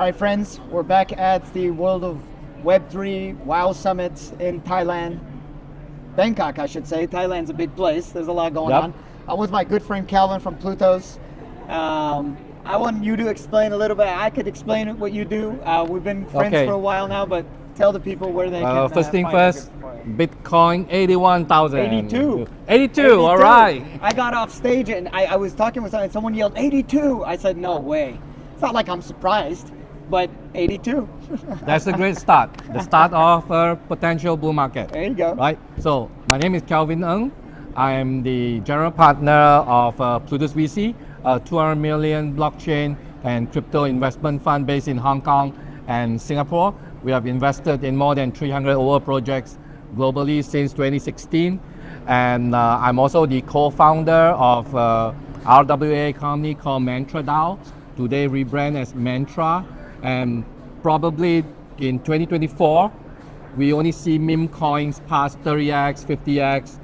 right, friends, we're back at the World of Web3 WOW Summit in Thailand. Bangkok, I should say. Thailand's a big place. There's a lot going on. I'm with my good friend Calvin from Plutus. I want you to explain a little bit. I could explain what you do. We've been friends for a while now, but tell the people where they can first thing find first, Bitcoin 81,000. 82. 82, all right. I got off stage and I was talking with someone and someone yelled 82. I said, no way. It's not like I'm surprised, but 82. That's a great start. The start of a potential bull market. There you go. Right. So my name is Calvin Ng. I am the general partner of Plutus VC, a 200 million blockchain and crypto investment fund based in Hong Kong and Singapore. We have invested in more than 300 over projects globally since 2016. And I'm also the co-founder of RWA company called Mantra DAO. Today rebrand as Mantra. And probably in 2024, we only see meme coins past 30x, 50x.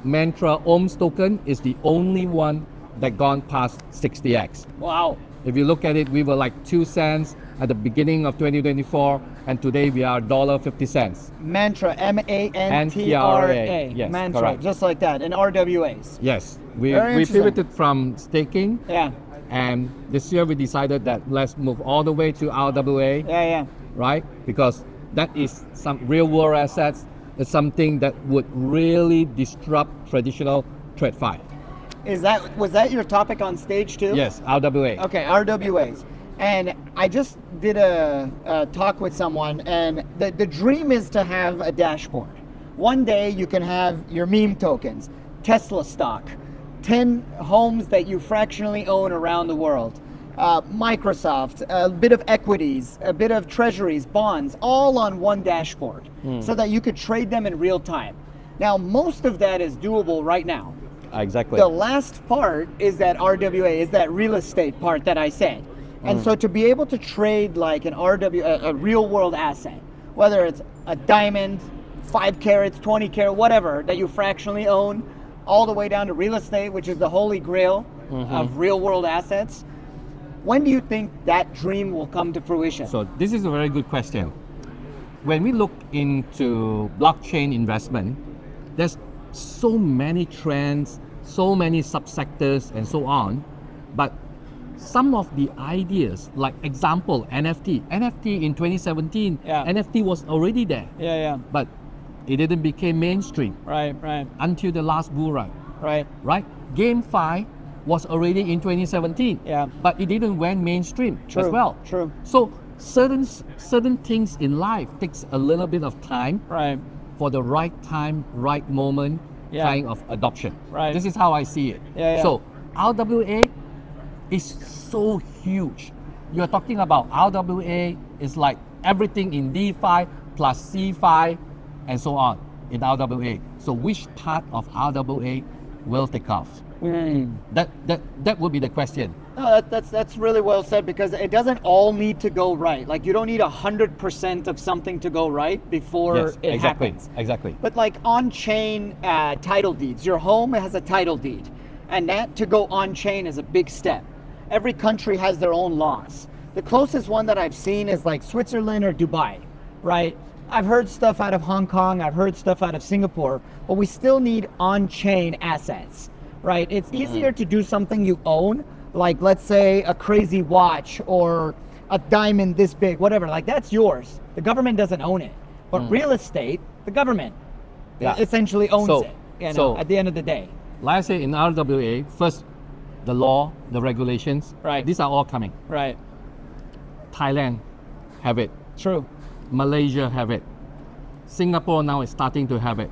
Mantra OHM's token is the only one that gone past 60x. Wow. If you look at it, we were like 2 cents at the beginning of 2024, and today we are $1.50. Mantra, M-A-N-T-R-A. Yes, Mantra, correct. just like that, and RWAs. Yes, we interesting. pivoted from staking. Yeah. And this year we decided that let's move all the way to RWA. Yeah. Right? Because that is some real world assets. It's something that would really disrupt traditional TradFi. Was that your topic on stage too? Yes, RWA. Okay, RWAs. And I just did a talk with someone, and the dream is to have a dashboard. One day you can have your meme tokens, Tesla stock, 10 homes that you fractionally own around the world, Microsoft, a bit of equities, a bit of treasuries, bonds, all on one dashboard so that you could trade them in real time. Now, most of that is doable right now. Exactly. The last part is that RWA, is that real estate part that I said. And so to be able to trade like an a real world asset, whether it's a diamond, 5 carats, 20 carat, whatever, that you fractionally own, all the way down to real estate, which is the holy grail of real world assets. When do you think that dream will come to fruition? So this is a very good question. When we look into blockchain investment, there's so many trends, so many subsectors and so on, but some of the ideas, like example, NFT in 2017, NFT was already there. Yeah. But it didn't become mainstream. Right. Until the last bull run. Right. GameFi was already in 2017. Yeah. But it didn't went mainstream as well. True. So certain things in life takes a little bit of time. Right. For the right time, right moment, kind of adoption. Right. This is how I see it. Yeah. So RWA is so huge. You're talking about RWA is like everything in DeFi plus CeFi and so on in RWA. So which part of RWA will take off? That would be the question. No, that's really well said, because it doesn't all need to go right. Like you don't need 100% of something to go right before it happens. Exactly. But like on-chain title deeds, your home has a title deed, and that to go on-chain is a big step. Every country has their own laws. The closest one that I've seen is like Switzerland or Dubai, right? I've heard stuff out of Hong Kong, I've heard stuff out of Singapore, but we still need on-chain assets, right? It's easier to do something you own, like let's say a crazy watch or a diamond this big, whatever, like that's yours. The government doesn't own it. But real estate, the government essentially owns it, at the end of the day. Like I say in RWA, first, the law, the regulations, these are all coming. Right. Thailand have it. True. Malaysia have it. Singapore now is starting to have it,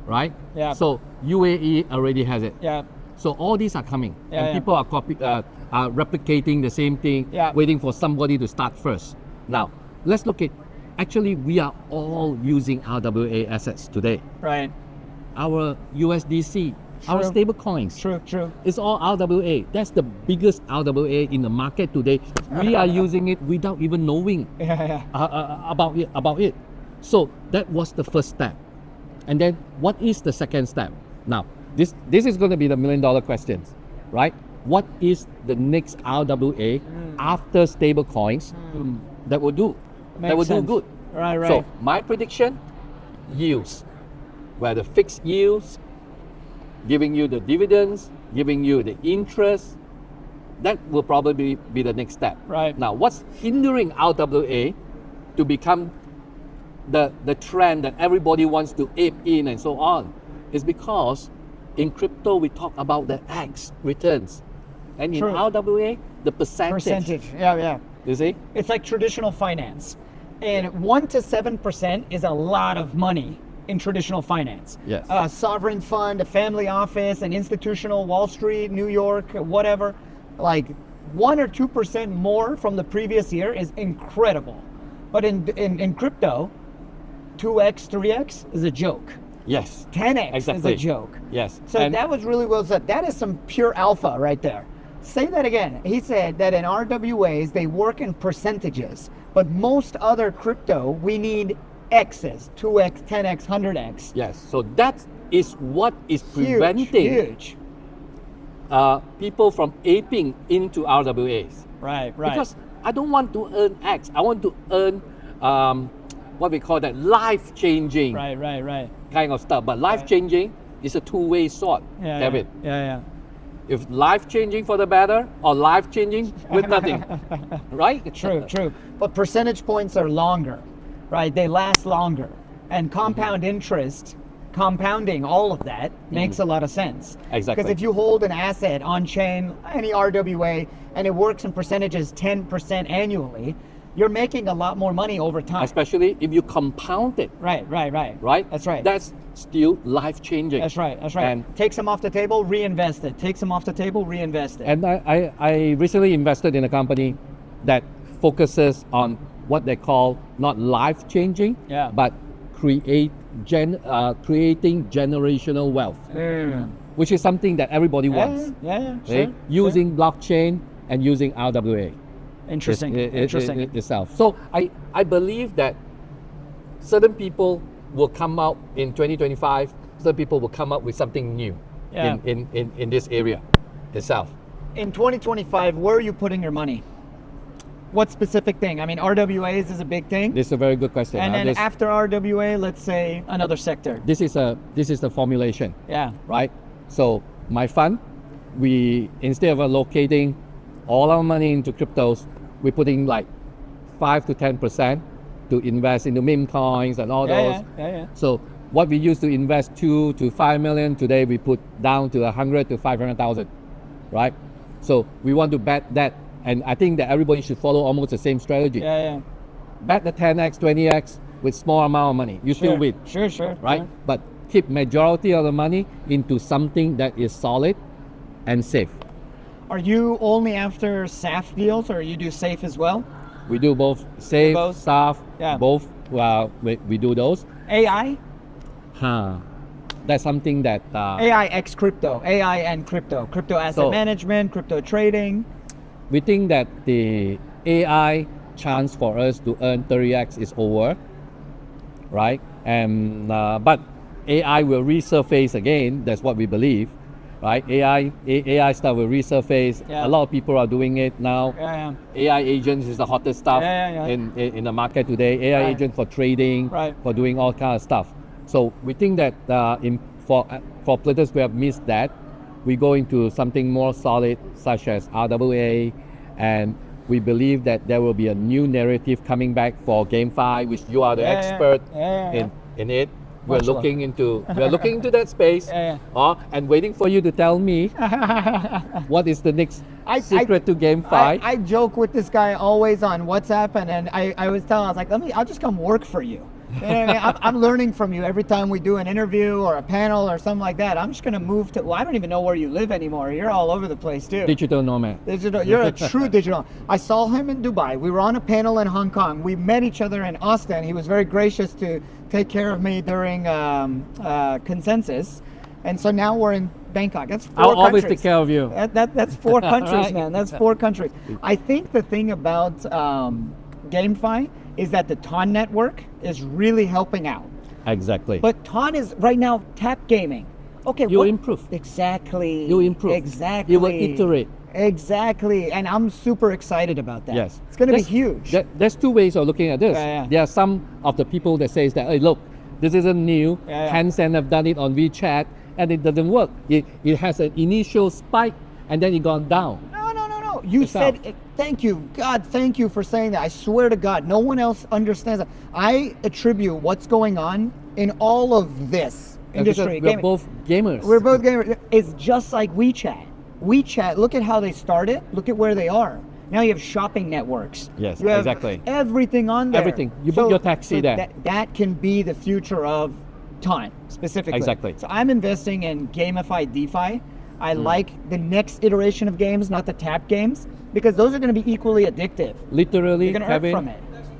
right? Yeah. So UAE already has it. Yeah. So all these are coming, and people are replicating the same thing, waiting for somebody to start first. Now, let's look at, actually we are all using RWA assets today. Right. Our USDC, our stable coins. True. It's all RWA. That's the biggest RWA in the market today. We are using it without even knowing about it. So that was the first step. And then what is the second step? Now, this is going to be the $1 million questions, right? what is the next RWA after stable coins that will do. That will do good. Right, right. So my prediction, yields, where the fixed yields, giving you the dividends, giving you the interest, that will probably be the next step. Right. Now, what's hindering RWA to become the trend that everybody wants to ape in and so on is because in crypto we talk about the X returns, and in True. RWA the percentage. Yeah. You see? It's like traditional finance, and 1 to 7% is a lot of money in traditional finance. Yes. A sovereign fund, a family office, an institutional Wall Street, New York, whatever, like 1 or 2% more from the previous year is incredible. But in crypto, 2x, 3x is a joke. Yes. 10x Exactly. is a joke. Yes. So And that was really well said. That is some pure alpha right there. Say that again. He said that in RWAs, they work in percentages, but most other crypto, we need X's, 2x, 10x, 100x. yes. So that is what is Huge, preventing huge. people from aping into RWAs. Right. Because I don't want to earn X. I want to earn what we call that life-changing Right. kind of stuff. But life-changing is a two-way sword, David. Yeah. If life-changing for the better or life-changing with nothing, right? True. But percentage points are longer, right? They last longer. And compound interest, compounding all of that makes a lot of sense. Exactly. Because if you hold an asset on chain, any RWA, and it works in percentages 10% annually, you're making a lot more money over time. Especially if you compound it, Right. right? That's right. That's still life-changing. That's right. And Take some off the table, reinvest it. Take some off the table, reinvest it. And I recently invested in a company that focuses on what they call not life-changing, Yeah. but creating generational wealth, which is something that everybody wants. Yeah, okay? sure. Using blockchain and using RWA Interesting. itself. So I believe that certain people will come out in 2025, certain people will come up with something new Yeah. in this area itself. In 2025, where are you putting your money? What specific thing? I mean, RWAs is a big thing. This is a very good question. And then after RWA, let's say another sector. This is the formulation, Yeah. right? So my fund, we instead of allocating all our money into cryptos, we're putting like 5 to 10% to invest into meme coins and all those. Yeah. So what we used to invest 2 to 5 million, today we put down to 100 to 500,000, right? So we want to bet that, and I think that everybody should follow almost the same strategy. Yeah. Bet the 10x, 20x with small amount of money. You still win. Sure. Right? But keep majority of the money into something that is solid and safe. Are you only after SAF deals, or you do safe as well? We do both safe, Both? staff, Yeah. both. We do those. AI? That's something that AI X crypto, AI and crypto asset So- management, crypto trading. we think that the AI chance for us to earn 30x is over, right? And but AI will resurface again. That's what we believe, right? AI stuff will resurface. Yeah. A lot of people are doing it now. Yeah. AI agents is the hottest stuff Yeah. in the market today. AI Right. agent for trading, Right. for doing all kind of stuff. So we think that for Plutus we have missed that. We go into something more solid, such as RWA, and we believe that there will be a new narrative coming back for GameFi, which you are the expert in it. We're Much looking into that space, and waiting for you to tell me what is the next secret to GameFi. I joke with this guy always on WhatsApp, and I was telling him, I was like, I'll just come work for you. You know what I mean? I'm learning from you every time we do an interview or a panel or something like that. I'm just gonna move to. Well, I don't even know where you live anymore. You're all over the place too. Digital nomad. You're a true digital. I saw him in Dubai. We were on a panel in Hong Kong. We met each other in Austin. He was very gracious to take care of me during consensus, and so now we're in Bangkok. That's 4 I'll countries. always take care of you. That's 4 countries, Right. man. That's 4 countries. I think the thing about GameFi is that the TON network is really helping out. Exactly. But TON is right now tap gaming. Okay, you what- improve. Exactly. You improve. Exactly. You will iterate. Exactly. And I'm super excited about that. Yes. It's going to be There's- huge. There's two ways of looking at this. Yeah, yeah. There are some of the people that says that, hey, look, this isn't new. Yeah, yeah. Tencent have done it on WeChat and it doesn't work. It has an initial spike and then it gone down. No. You It's said, out. thank you. God, thank you for saying that. I swear to God, no one else understands that. I attribute what's going on in all of this industry. We're gaming. both gamers. We're both gamers. It's just like WeChat. WeChat, look at how they started. Look at where they are. Now you have shopping networks. Yes, you have exactly. everything on there. Everything. You book your taxi there. That can be the future of time, specifically. Exactly. So I'm investing in gamified DeFi. I Hmm. like the next iteration of games, not the tap games, because those are going to be equally addictive. Literally, You're going to earn Kevin, from it.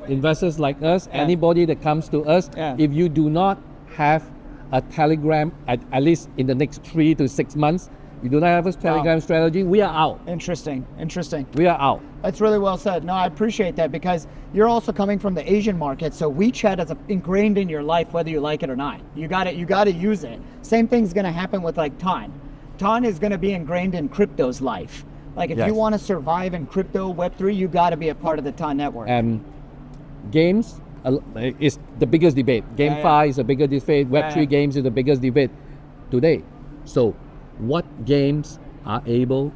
investors like us, Yeah. anybody that comes to us, Yeah. if you do not have a Telegram at least in the next 3 to 6 months, you do not have a Telegram strategy, we are out. Interesting. We are out. That's really well said. No, I appreciate that because you're also coming from the Asian market, so WeChat is ingrained in your life whether you like it or not. You got to use it. Same thing's going to happen with like Ton. Ton is going to be ingrained in crypto's life. Like if Yes. you want to survive in crypto Web3, you got to be a part of the Ton network. And games is the biggest debate. GameFi is the biggest debate. Web3 Yeah. games is the biggest debate today. So, what games are able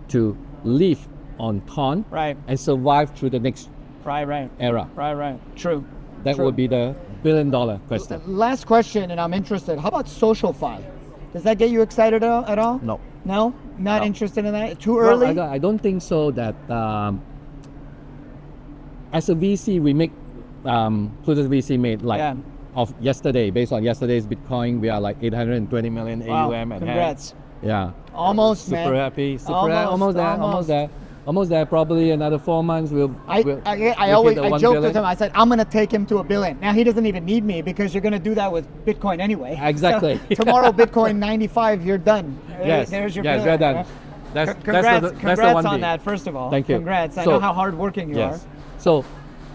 to live on Ton Right. and survive through the next Right. era? Right. True. That True. would be the billion-dollar question. Last question, and I'm interested. How about SocialFi? Does that get you excited at all? No. No? Not No. interested in that? Too Well, early? I don't think so. That as a VC, we make Plutus VC made like Yeah. of yesterday, based on yesterday's Bitcoin, we are like 820 million Wow. AUM. And Congrats. yeah, Almost, super man. happy. Super Almost. almost there. Probably another 4 months. We'll I hit always the I 1 joked billion. with him. I said I'm gonna take him to $1 billion. Now he doesn't even need me because you're gonna do that with Bitcoin anyway. Exactly. So, tomorrow Bitcoin 95, you're done. Yes. There's your yes, billion. we're done. Yeah. That's Congrats, that's the congrats one on thing. that. First of all, Thank you. Congrats. I So- know how hardworking you Yes. are.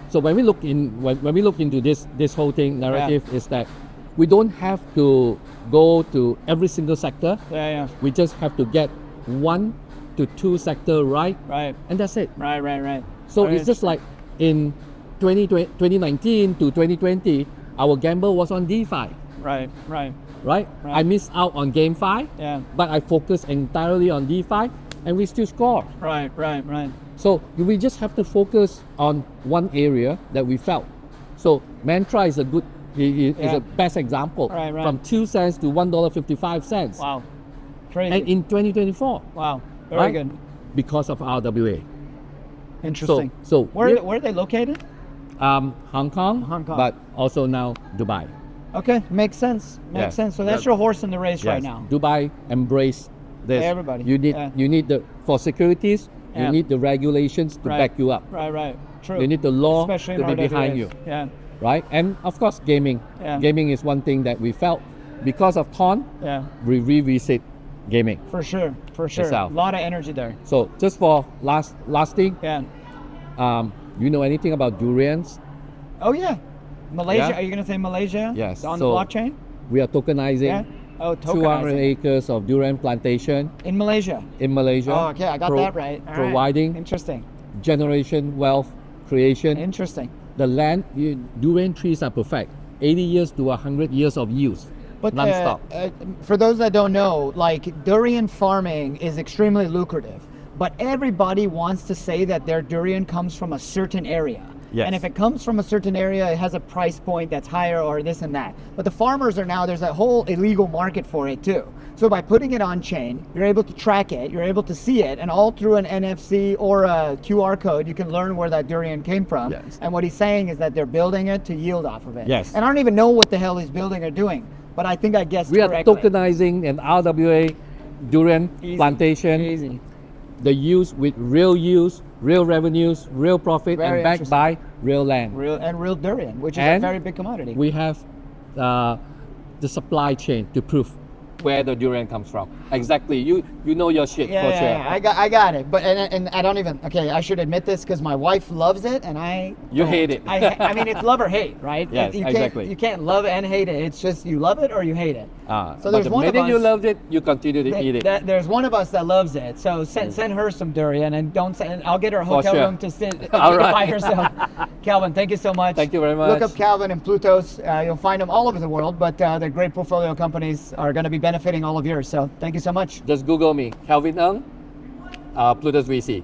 So when we look into this whole thing narrative is that we don't have to go to every single sector. Yeah. We just have to get 1 to 2 sector right, Right. and that's it. Right. So Very it's just like in 2019 to 2020, our gamble was on DeFi, Right. right? I missed out on GameFi, Yeah. but I focused entirely on DeFi, and we still score. Right. So we just have to focus on one area that we felt. So Mantra is a good, is Yeah. a best example. Right. From 2 cents to $1.55. Wow. Crazy. And in 2024, Wow. Very right? good. Because of RWA. Interesting. So Where are they located? Hong Kong, Hong Kong. but also now Dubai. Okay, makes sense. Makes Yes. sense. So that's Yeah. your horse in the race right Yes. now. Dubai embrace this. Everybody, You need yeah. you need the for securities. Yeah. You need the regulations to Right. back you up, Right. True. You need the law Especially to in be behind RWAs. you. Yeah. right? And of course, gaming. Yeah. Gaming is one thing that we felt because of Ton. Yeah. We revisit gaming. For sure. Itself. A lot of energy there. So just for last thing, Yeah. you know anything about durians? Oh yeah. Malaysia. Yeah. Are you gonna say Malaysia? Yes. On So- the blockchain? We are tokenizing Yeah. Oh, 200 tokenizing. acres of durian plantation In Malaysia. in Malaysia. Oh, okay, I got that right. All right. Providing Interesting. generation wealth creation. Interesting. The land, durian trees are perfect. 80 years to 100 years of use, But non-stop. for those that don't know, like durian farming is extremely lucrative, but everybody wants to say that their durian comes from a certain area. Yes. And if it comes from a certain area, it has a price point that's higher or this and that. But the farmers are now, there's a whole illegal market for it too. So by putting it on chain, you're able to track it, you're able to see it, and all through an NFC or a QR code, you can learn where that durian came from. Yes. And what he's saying is that they're building it to yield off of it. Yes. And I don't even know what the hell he's building or doing, but I think I guessed We are correctly. tokenizing an RWA durian Easy. plantation. Easy. The use with real revenues, real profit, Very and backed interesting. by real land. Real durian, which is And a very big commodity. We have the supply chain to prove. where the durian comes from. Exactly. You know your shit Yeah, for yeah, sure. yeah, I got it. But and I don't even. Okay, I should admit this because my wife loves it, and You don't. hate it. I mean, it's love or hate, right? Yes, you exactly. You can't love it and hate it. It's just you love it or you hate it. So But there's the one of minute you us- loved it, you continue to eat it. There's one of us that loves it. So send her some durian, and don't send. I'll get her a For hotel sure. room to sit All right. by herself. Calvin, thank you so much. Thank you very Look much. up Calvin and Plutos. You'll find them all over the world, but the great portfolio companies are going to be benefiting all of yours. So thank you so much. Just Google me, Calvin Ng, Plutus VC.